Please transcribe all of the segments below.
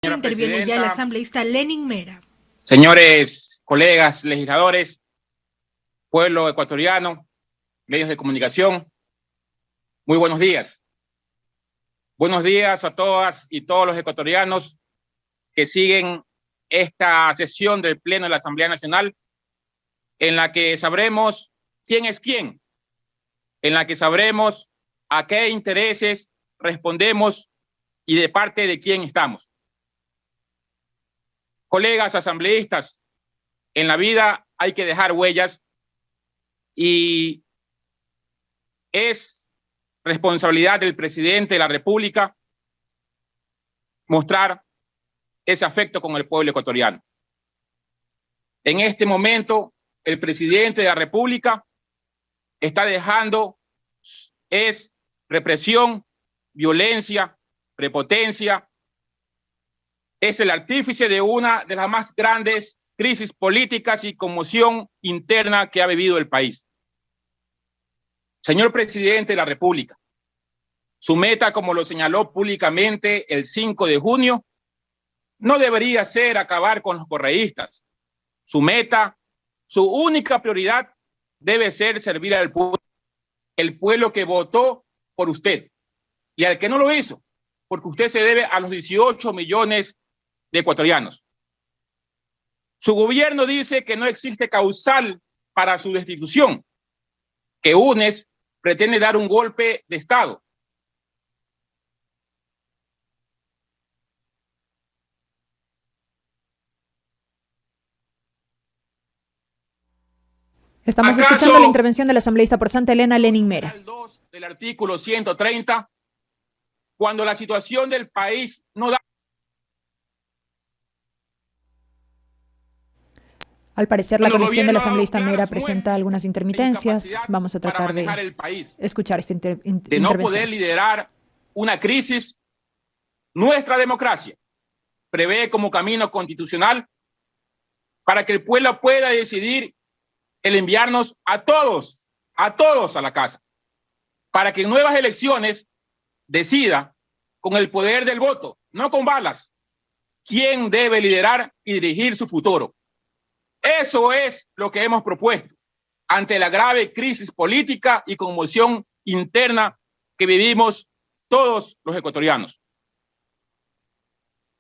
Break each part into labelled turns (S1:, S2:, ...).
S1: Señora
S2: Interviene ya el
S1: presidenta,
S2: asambleísta Lenin Mera.
S1: señores colegas legisladores, pueblo ecuatoriano, medios de comunicación, muy buenos días. Buenos días a todas y todos los ecuatorianos que siguen esta sesión del Pleno de la Asamblea Nacional, en la que sabremos quién es quién, en la que sabremos a qué intereses respondemos y de parte de quién estamos. Colegas asambleístas, en la vida hay que dejar huellas y es responsabilidad del presidente de la República mostrar ese afecto con el pueblo ecuatoriano. En este momento, el presidente de la República está dejando represión, violencia, prepotencia. Es el artífice de una de las más grandes crisis políticas y conmoción interna que ha vivido el país. Señor presidente de la República, su meta, como lo señaló públicamente el 5 de junio, no debería ser acabar con los correístas. Su meta, su única prioridad debe ser servir al pueblo, el pueblo que votó por usted y al que no lo hizo, porque usted se debe a los 18 millones de ecuatorianos. Su gobierno dice que no existe causal para su destitución, que UNES pretende dar un golpe de Estado.
S3: Estamos escuchando la intervención del asambleísta por Santa Elena, Lenin Mera.
S1: El 2 del artículo 130, cuando la situación del país no da.
S3: Al parecer, la conexión del asambleísta Mera presenta algunas intermitencias. Vamos a tratar de escuchar esta intervención.
S1: De no poder liderar una crisis, nuestra democracia prevé como camino constitucional para que el pueblo pueda decidir el enviarnos a todos a la casa, para que en nuevas elecciones decida con el poder del voto, no con balas, quién debe liderar y dirigir su futuro. Eso es lo que hemos propuesto ante la grave crisis política y conmoción interna que vivimos todos los ecuatorianos.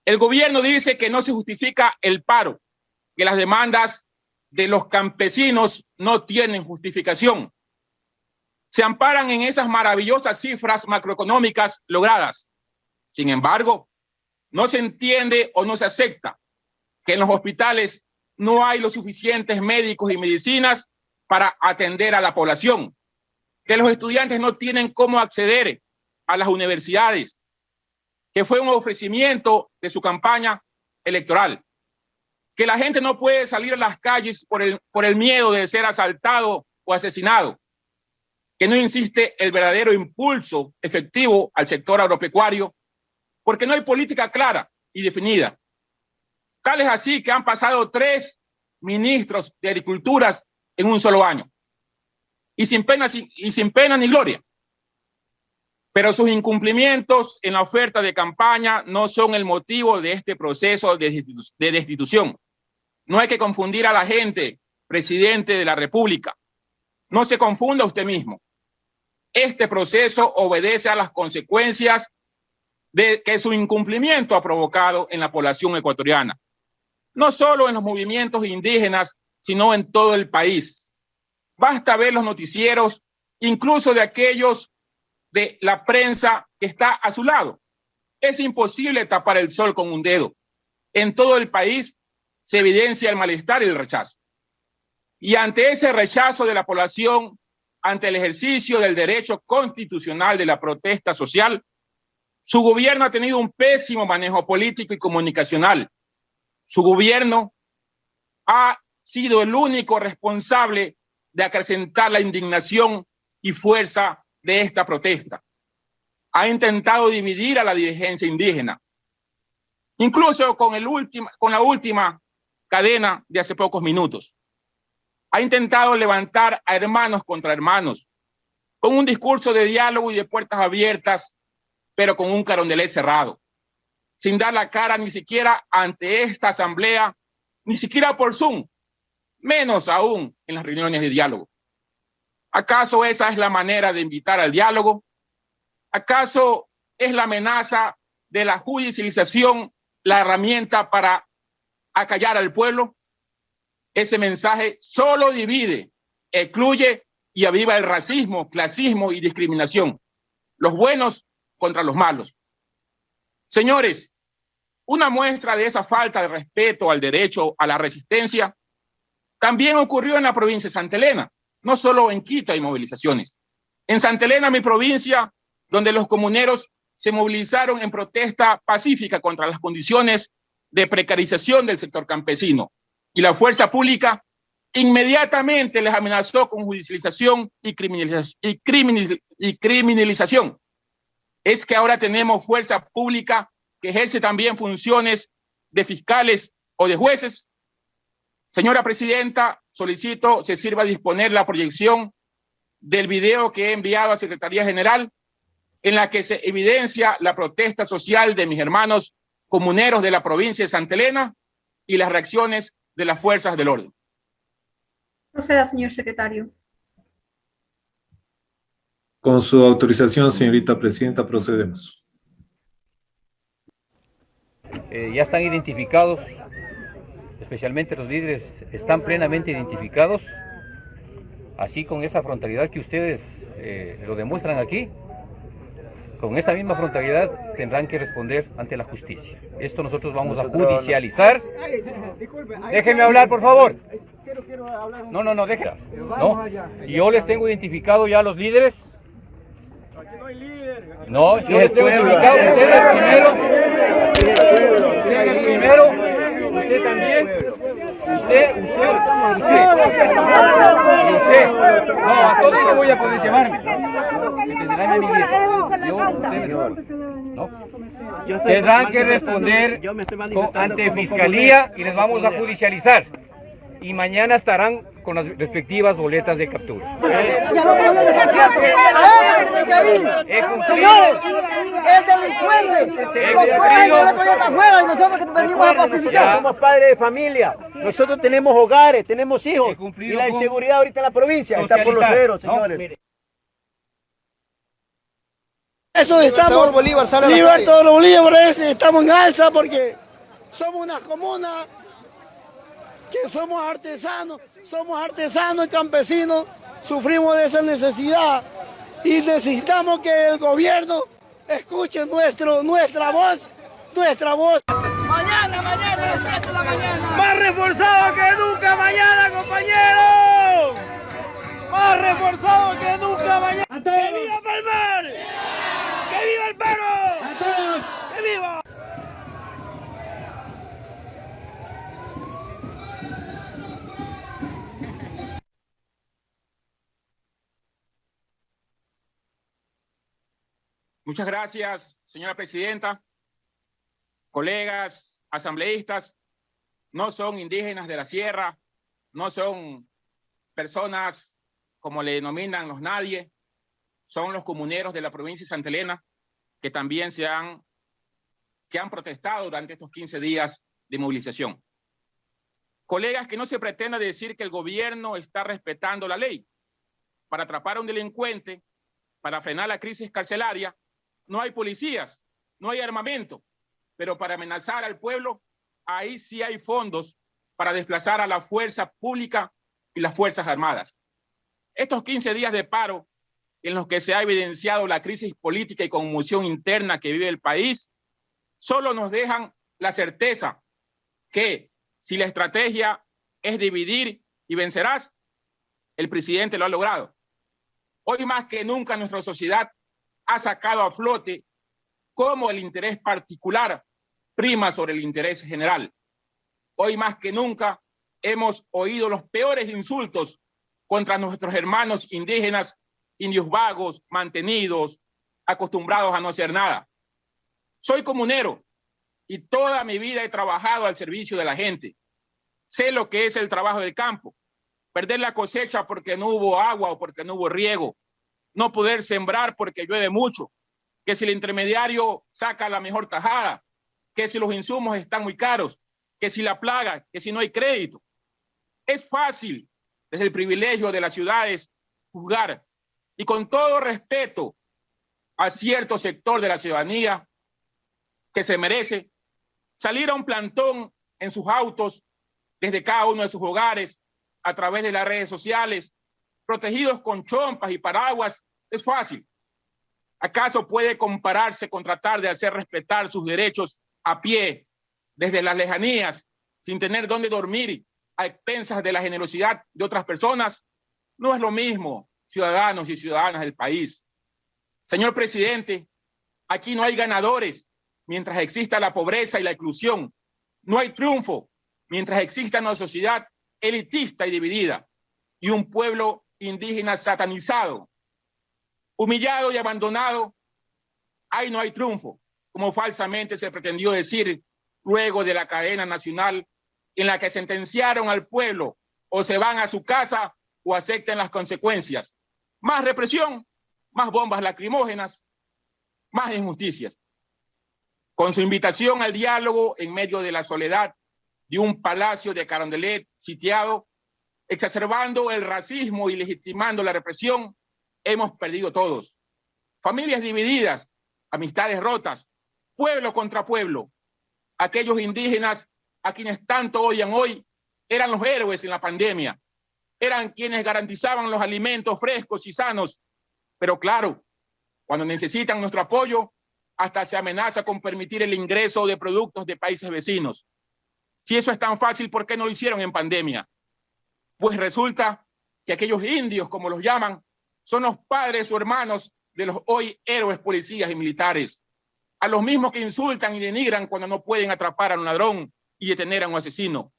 S1: El gobierno dice que no se justifica el paro, que las demandas de los campesinos no tienen justificación. Se amparan en esas maravillosas cifras macroeconómicas logradas. Sin embargo, no se entiende o no se acepta que en los hospitales no hay los suficientes médicos y medicinas para atender a la población, que los estudiantes no tienen cómo acceder a las universidades, que fue un ofrecimiento de su campaña electoral, que la gente no puede salir a las calles por el miedo de ser asaltado o asesinado, que no existe el verdadero impulso efectivo al sector agropecuario, porque no hay política clara y definida. Tal es así que han pasado 3 ministros de Agricultura en un solo año, y sin pena ni gloria. Pero sus incumplimientos en la oferta de campaña no son el motivo de este proceso de destitución. No hay que confundir a la gente, presidente de la República. No se confunda usted mismo. Este proceso obedece a las consecuencias de que su incumplimiento ha provocado en la población ecuatoriana. No solo en los movimientos indígenas, sino en todo el país. Basta ver los noticieros, incluso de aquellos de la prensa que está a su lado. Es imposible tapar el sol con un dedo. En todo el país se evidencia el malestar y el rechazo. Y ante ese rechazo de la población, ante el ejercicio del derecho constitucional de la protesta social, su gobierno ha tenido un pésimo manejo político y comunicacional. Su gobierno ha sido el único responsable de acrecentar la indignación y fuerza de esta protesta. Ha intentado dividir a la dirigencia indígena, incluso con la última cadena de hace pocos minutos. Ha intentado levantar a hermanos contra hermanos, con un discurso de diálogo y de puertas abiertas, pero con un carondelet cerrado. sin dar la cara ni siquiera ante esta asamblea, ni siquiera por Zoom, menos aún en las reuniones de diálogo. ¿Acaso esa es la manera de invitar al diálogo? ¿Acaso es la amenaza de la judicialización la herramienta para acallar al pueblo? Ese mensaje solo divide, excluye y aviva el racismo, clasismo y discriminación. Los buenos contra los malos. Señores, una muestra de esa falta de respeto al derecho a la resistencia también ocurrió en la provincia de Santa Elena. No solo en Quito hay movilizaciones. En Santa Elena, mi provincia, donde los comuneros se movilizaron en protesta pacífica contra las condiciones de precarización del sector campesino. Y la fuerza pública inmediatamente les amenazó con judicialización y criminalización. Es que ahora tenemos fuerza pública que ejerce también funciones de fiscales o de jueces. Señora presidenta, solicito se sirva a disponer la proyección del video que he enviado a Secretaría General, en la que se evidencia la protesta social de mis hermanos comuneros de la provincia de Santa Elena y las reacciones de las fuerzas del orden.
S2: Proceda, señor secretario.
S4: Con su autorización, señorita presidenta, procedemos.
S5: Ya están identificados, especialmente los líderes están plenamente identificados, así con esa frontalidad que ustedes lo demuestran aquí. Con esta misma frontalidad tendrán que responder ante la justicia. Esto nosotros vamos a judicializar. Déjenme hablar, por favor. No, déjenme. No. Y yo les tengo identificado ya a los líderes. No, yo les tengo identificado. Usted el primero. Usted también. Usted. No, a todos no voy a poder llevarme. Entenderán mi ¿no? Tendrán que responder ante fiscalía y les vamos a judicializar. Y mañana estarán con las respectivas boletas de captura.
S6: He cumplido. Es delincuente. Somos padres de familia. Nosotros tenemos hogares, tenemos hijos. Y la inseguridad ahorita en la provincia está por los ceros, señores.
S7: Eso estamos, Libertador Bolívar, estamos en alza porque somos una comuna que somos artesanos y campesinos, sufrimos de esa necesidad y necesitamos que el gobierno escuche nuestra voz. Mañana, a las 7 de la mañana.
S6: Más reforzado que nunca mañana, compañeros. Más reforzado que nunca mañana. ¡Que viva Palmar! ¡Que viva el paro! ¡A todos! ¡Que viva!
S1: Muchas gracias, señora presidenta. Colegas asambleístas, no son indígenas de la sierra, no son personas como le denominan los nadie, son los comuneros de la provincia de Santa Elena que también han protestado durante estos 15 días de movilización. Colegas, que no se pretenda decir que el gobierno está respetando la ley. Para atrapar a un delincuente, para frenar la crisis carcelaria, no hay policías, no hay armamento, pero para amenazar al pueblo, ahí sí hay fondos para desplazar a la fuerza pública y las fuerzas armadas. Estos 15 días de paro en los que se ha evidenciado la crisis política y conmoción interna que vive el país, solo nos dejan la certeza que si la estrategia es dividir y vencerás, el presidente lo ha logrado. Hoy más que nunca nuestra sociedad ha sacado a flote cómo el interés particular prima sobre el interés general. Hoy más que nunca hemos oído los peores insultos contra nuestros hermanos indígenas, indios vagos, mantenidos, acostumbrados a no hacer nada. Soy comunero y toda mi vida he trabajado al servicio de la gente. Sé lo que es el trabajo del campo, perder la cosecha porque no hubo agua o porque no hubo riego, no poder sembrar porque llueve mucho, que si el intermediario saca la mejor tajada, que si los insumos están muy caros, que si la plaga, que si no hay crédito. Es fácil, desde el privilegio de las ciudades, juzgar, y con todo respeto a cierto sector de la ciudadanía que se merece, salir a un plantón en sus autos, desde cada uno de sus hogares, a través de las redes sociales, protegidos con chompas y paraguas, es fácil. ¿Acaso puede compararse con tratar de hacer respetar sus derechos a pie, desde las lejanías, sin tener dónde dormir, a expensas de la generosidad de otras personas? No es lo mismo, ciudadanos y ciudadanas del país. Señor presidente, aquí no hay ganadores mientras exista la pobreza y la exclusión. No hay triunfo mientras exista una sociedad elitista y dividida y un pueblo indígena satanizado, humillado y abandonado. Ahí no hay triunfo, como falsamente se pretendió decir luego de la cadena nacional en la que sentenciaron al pueblo: o se van a su casa o acepten las consecuencias. Más represión, más bombas lacrimógenas, más injusticias. Con su invitación al diálogo en medio de la soledad de un palacio de Carondelet sitiado, exacerbando el racismo y legitimando la represión, hemos perdido todos. Familias divididas, amistades rotas, pueblo contra pueblo. Aquellos indígenas a quienes tanto odian hoy eran los héroes en la pandemia. Eran quienes garantizaban los alimentos frescos y sanos. Pero claro, cuando necesitan nuestro apoyo, hasta se amenaza con permitir el ingreso de productos de países vecinos. Si eso es tan fácil, ¿por qué no lo hicieron en pandemia? Pues resulta que aquellos indios, como los llaman, son los padres o hermanos de los hoy héroes policías y militares, a los mismos que insultan y denigran cuando no pueden atrapar a un ladrón y detener a un asesino.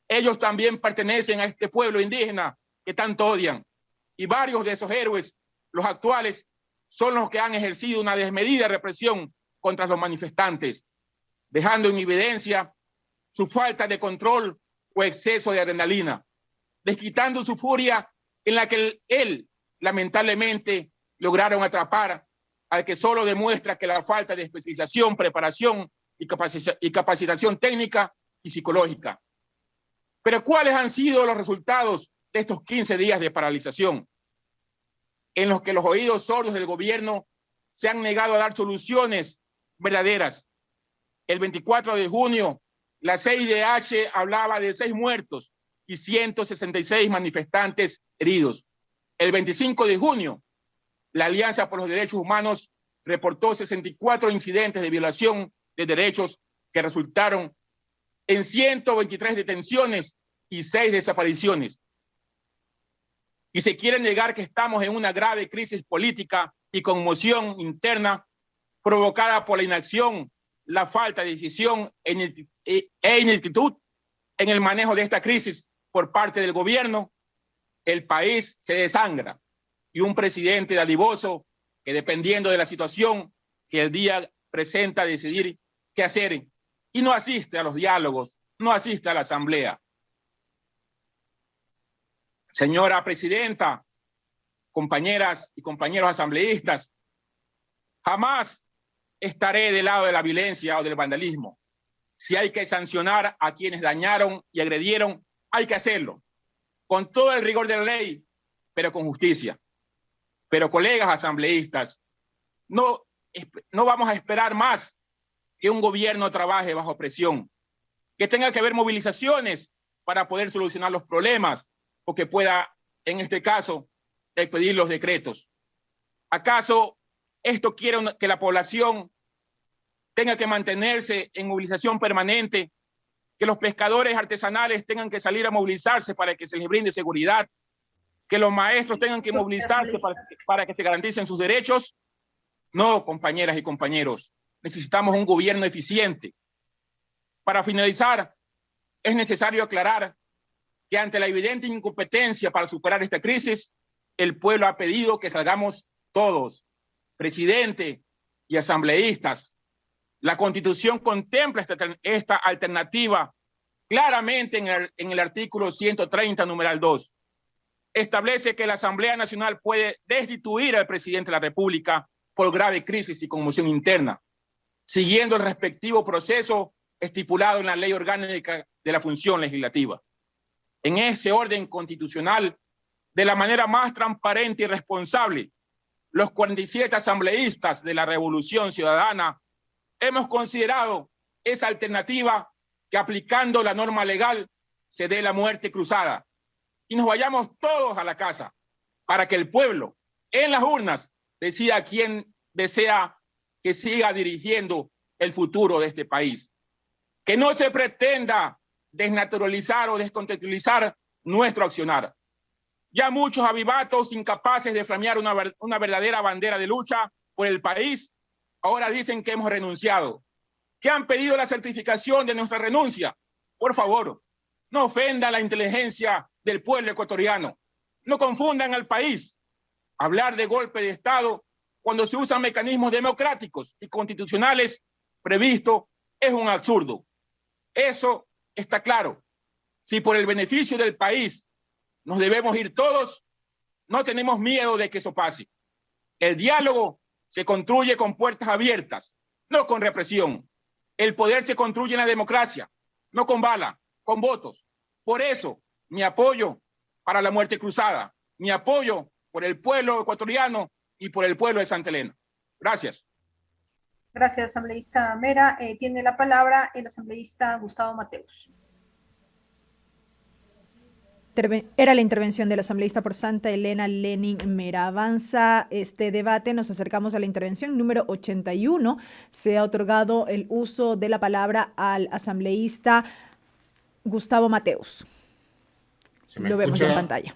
S1: Ellos también pertenecen a este pueblo indígena que tanto odian, y varios de esos héroes, los actuales, son los que han ejercido una desmedida represión contra los manifestantes, dejando en evidencia su falta de control o exceso de adrenalina, desquitando su furia en la que él lamentablemente lograron atrapar al que solo demuestra que la falta de especialización, preparación y capacitación técnica y psicológica. Pero ¿cuáles han sido los resultados de estos 15 días de paralización, en los que los oídos sordos del gobierno se han negado a dar soluciones verdaderas? El 24 de junio, la CIDH hablaba de 6 muertos y 166 manifestantes heridos. El 25 de junio, la Alianza por los Derechos Humanos reportó 64 incidentes de violación de derechos que resultaron en 123 detenciones y 6 desapariciones. Y se quiere negar que estamos en una grave crisis política y conmoción interna provocada por la inacción, la falta de decisión e ineptitud en el manejo de esta crisis por parte del gobierno. El país se desangra y un presidente dadivoso que, dependiendo de la situación que el día presenta, decidir qué hacer y no asiste a los diálogos, no asiste a la asamblea. Señora presidenta, compañeras y compañeros asambleístas, jamás estaré del lado de la violencia o del vandalismo. Si hay que sancionar a quienes dañaron y agredieron, hay que hacerlo, con todo el rigor de la ley, pero con justicia. Pero, colegas asambleístas, no vamos a esperar más que un gobierno trabaje bajo presión, que tenga que haber movilizaciones para poder solucionar los problemas, o que pueda, en este caso, expedir los decretos. ¿Acaso esto quiere que la población tenga que mantenerse en movilización permanente, que los pescadores artesanales tengan que salir a movilizarse para que se les brinde seguridad, que los maestros tengan que movilizarse para que se garanticen sus derechos? No, compañeras y compañeros, necesitamos un gobierno eficiente. Para finalizar, es necesario aclarar que ante la evidente incompetencia para superar esta crisis, el pueblo ha pedido que salgamos todos, presidente y asambleístas. La Constitución contempla esta alternativa claramente en el artículo 130, numeral 2. Establece que la Asamblea Nacional puede destituir al presidente de la República por grave crisis y conmoción interna. siguiendo el respectivo proceso estipulado en la Ley Orgánica de la Función Legislativa. En ese orden constitucional, de la manera más transparente y responsable, los 47 asambleístas de la Revolución Ciudadana hemos considerado esa alternativa que, aplicando la norma legal, se dé la muerte cruzada y nos vayamos todos a la casa para que el pueblo en las urnas decida quién desea que siga dirigiendo el futuro de este país. Que no se pretenda desnaturalizar o descontextualizar nuestro accionar. Ya muchos avivatos incapaces de flamear una verdadera bandera de lucha por el país, ahora dicen que hemos renunciado, que han pedido la certificación de nuestra renuncia. Por favor, no ofendan la inteligencia del pueblo ecuatoriano, no confundan al país. Hablar de golpe de Estado cuando se usan mecanismos democráticos y constitucionales previstos es un absurdo. Eso está claro. Si por el beneficio del país nos debemos ir todos, no tenemos miedo de que eso pase. El diálogo se construye con puertas abiertas, no con represión. El poder se construye en la democracia, no con bala, con votos. Por eso, mi apoyo para la muerte cruzada, mi apoyo por el pueblo ecuatoriano y por el pueblo de Santa Elena. Gracias.
S2: Gracias, asambleísta Mera. Tiene la palabra el asambleísta Gustavo Mateus.
S3: Era la intervención del asambleísta por Santa Elena, Lenin Mera. Avanza este debate, nos acercamos a la intervención número 81. Se ha otorgado el uso de la palabra al asambleísta Gustavo Mateus. Lo vemos en pantalla.